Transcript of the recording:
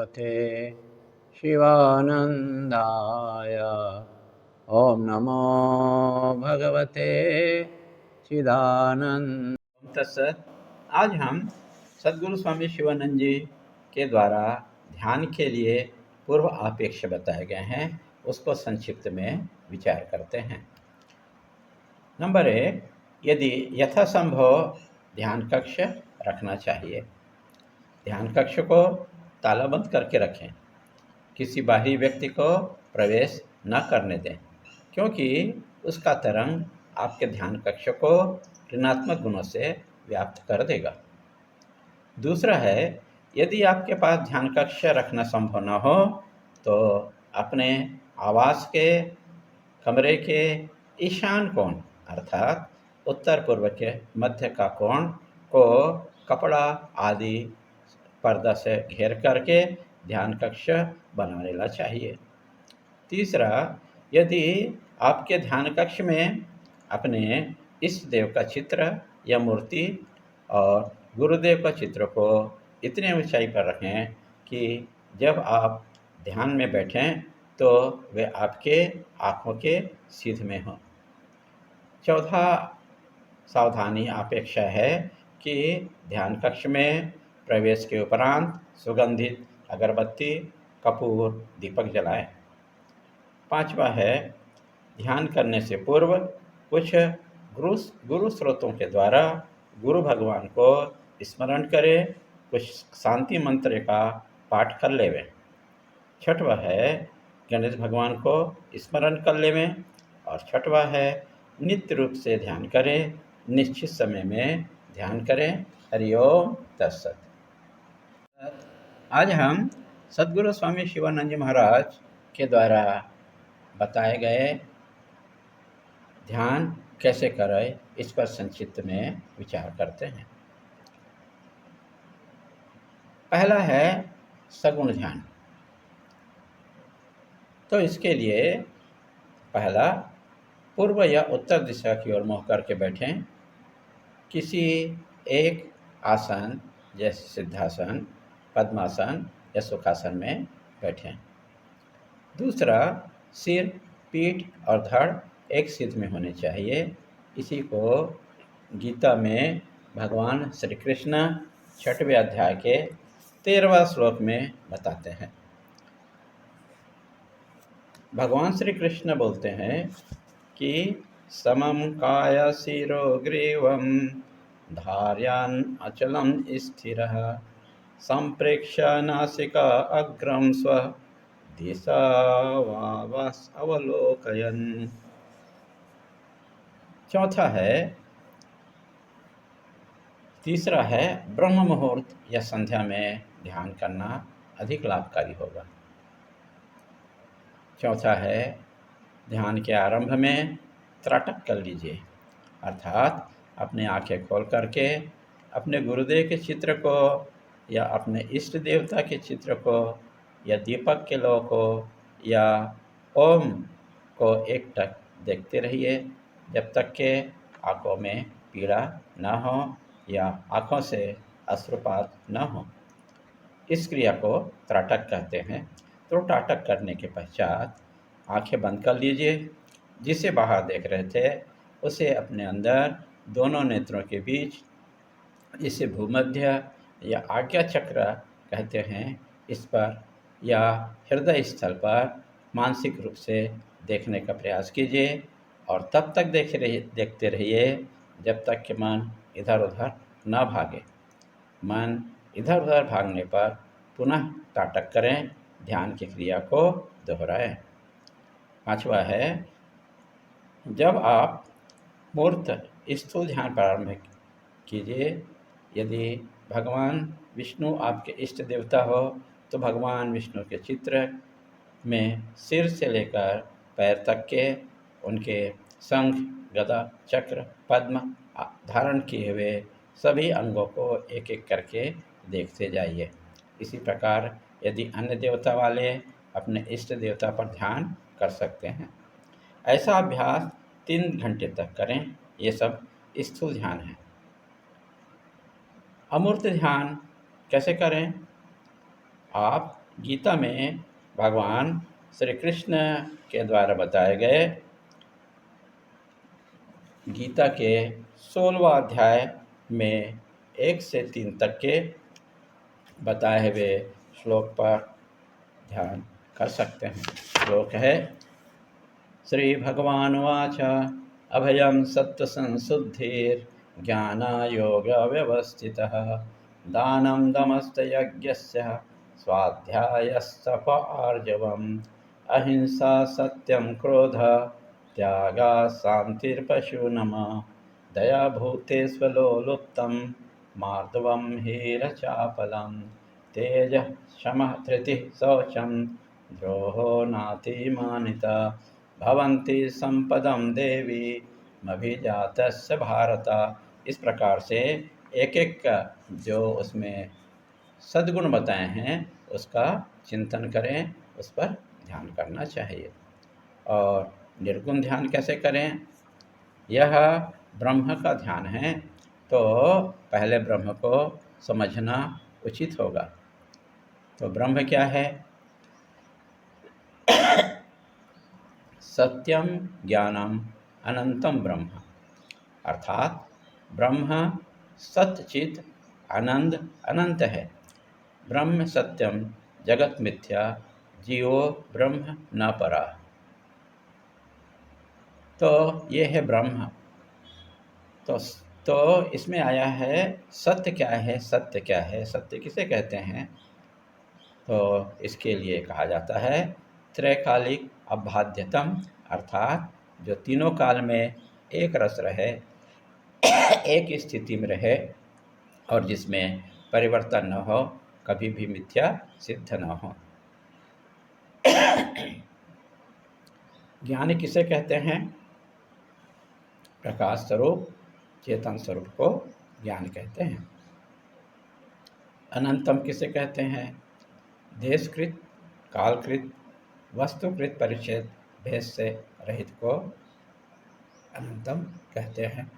भगवते शिवानंदाय। ओम नमो भगवते चिदानंद। तत्सत। आज हम सद्गुरु स्वामी शिवानंद जी के द्वारा ध्यान के लिए पूर्व अपेक्ष बताए गए हैं, उसको संक्षिप्त में विचार करते हैं। नंबर 1, यदि यथासंभव ध्यान कक्ष रखना चाहिए। ध्यान कक्ष को तालाबंद करके रखें, किसी बाहरी व्यक्ति को प्रवेश न करने दें, क्योंकि उसका तरंग आपके ध्यान कक्ष को ऋणात्मक गुणों से व्याप्त कर देगा। दूसरा है, यदि आपके पास ध्यान कक्ष रखना संभव न हो तो अपने आवास के कमरे के ईशान कोण अर्थात उत्तर पूर्व के मध्य का कोण को कपड़ा आदि पर्दा से घेर करके ध्यान कक्ष बना लेना चाहिए। तीसरा, यदि आपके ध्यान कक्ष में अपने इष्ट देव का चित्र या मूर्ति और गुरुदेव का चित्र को इतने ऊंचाई पर रखें कि जब आप ध्यान में बैठें तो वे आपके आँखों के सीध में हों। चौथा सावधानी अपेक्षा है कि ध्यान कक्ष में प्रवेश के उपरांत सुगंधित अगरबत्ती, कपूर, दीपक जलाएं। पांचवा है, ध्यान करने से पूर्व कुछ गुरु स्रोतों के द्वारा गुरु भगवान को स्मरण करें, कुछ शांति मंत्र का पाठ कर लेवें। छठवा है, गणेश भगवान को स्मरण कर लेवें। और छठवा है, नित्य रूप से ध्यान करें, निश्चित समय में ध्यान करें। हरिओम तत्सत। आज हम सद्गुरु स्वामी शिवानंद जी महाराज के द्वारा बताए गए ध्यान कैसे करें, इस पर संक्षिप्त में विचार करते हैं। पहला है सगुण ध्यान। तो इसके लिए पहला, पूर्व या उत्तर दिशा की ओर मुँह करके बैठें। किसी एक आसन जैसे सिद्धासन, पद्मासन या सुखासन में बैठें। दूसरा, सिर, पीठ और धड़ एक सिद्ध में होने चाहिए। इसी को गीता में भगवान श्री कृष्ण 6वें अध्याय के 13वां श्लोक में बताते हैं। भगवान श्री कृष्ण बोलते हैं कि समम काय शिरो ग्रीवम धार्यान अचलम स्थिरः संप्रेक्ष्य नासिका अग्रम स्व दिशावास अवलोकयन्। चौथा है, तीसरा है, ब्रह्म मुहूर्त या संध्या में ध्यान करना अधिक लाभकारी होगा। चौथा है, ध्यान के आरंभ में त्राटक कर लीजिए, अर्थात अपने आंखें खोल करके अपने गुरुदेव के चित्र को या अपने इष्ट देवता के चित्र को या दीपक के लौ को या ओम को एकटक देखते रहिए जब तक के आँखों में पीड़ा न हो या आँखों से अश्रुपात न हो। इस क्रिया को त्राटक कहते हैं। तो त्राटक करने के पश्चात आंखें बंद कर लीजिए। जिसे बाहर देख रहे थे उसे अपने अंदर दोनों नेत्रों के बीच, इसे भूमध्य या आज्ञा चक्र कहते हैं, इस पर या हृदय स्थल पर मानसिक रूप से देखने का प्रयास कीजिए और तब तक देखते रहिए जब तक कि मन इधर उधर न भागे। मन इधर उधर भागने पर पुनः त्राटक करें, ध्यान की क्रिया को दोहराएं। पांचवा है, जब आप मूर्त स्थूल ध्यान प्रारंभ कीजिए। यदि भगवान विष्णु आपके इष्ट देवता हो तो भगवान विष्णु के चित्र में सिर से लेकर पैर तक के उनके शंख, गदा, चक्र, पद्म धारण किए हुए सभी अंगों को एक एक करके देखते जाइए। इसी प्रकार यदि अन्य देवता वाले अपने इष्ट देवता पर ध्यान कर सकते हैं। ऐसा अभ्यास 3 घंटे तक करें। ये सब स्थूल ध्यान है। अमूर्त ध्यान कैसे करें? आप गीता में भगवान श्री कृष्ण के द्वारा बताए गए गीता के 16वां अध्याय में 1 से 3 तक के बताए हुए श्लोक पर ध्यान कर सकते हैं। श्लोक है श्री भगवानुवाच अभयं सत्त्वसंशुद्धिर्ज्ञानयोगव्यवस्थितः दानं दमस्तयज्ञस्य स्वाध्यायस्तप आर्जवम् अहिंसा सत्यं क्रोध त्यागा शान्तिर्पशूनमः दया भूतेष्वलोलुप्तं मार्दवं हीरचापलं तेजः क्षमः धृतिः शौचं द्रोहो नातिमानिता भवन्ति संपदं देवी मभिजातस्य भारत। इस प्रकार से एक एक जो उसमें सद्गुण बताए हैं उसका चिंतन करें, उस पर ध्यान करना चाहिए। और निर्गुण ध्यान कैसे करें? यह ब्रह्म का ध्यान है, तो पहले ब्रह्म को समझना उचित होगा। तो ब्रह्म क्या है? सत्यम ज्ञानम अनंतम ब्रह्म, अर्थात ब्रह्म सत्यचित आनंद अनंत है। ब्रह्म सत्यम जगत मिथ्या जीवो ब्रह्म न परा। तो ये है ब्रह्म। तो इसमें आया है सत्य क्या है, सत्य क्या है, सत्य किसे कहते हैं? तो इसके लिए कहा जाता है त्रैकालिक अबाध्यतम, अर्थात जो तीनों काल में एक रस रहे, एक स्थिति में रहे और जिसमें परिवर्तन न हो, कभी भी मिथ्या सिद्ध न हो। ज्ञान किसे कहते हैं? प्रकाश स्वरूप चेतन स्वरूप को ज्ञान कहते हैं। अनंतम किसे कहते हैं? देशकृत कालकृत वस्तुकृत परिच्छेद भेद से रहित को अनंतम कहते हैं।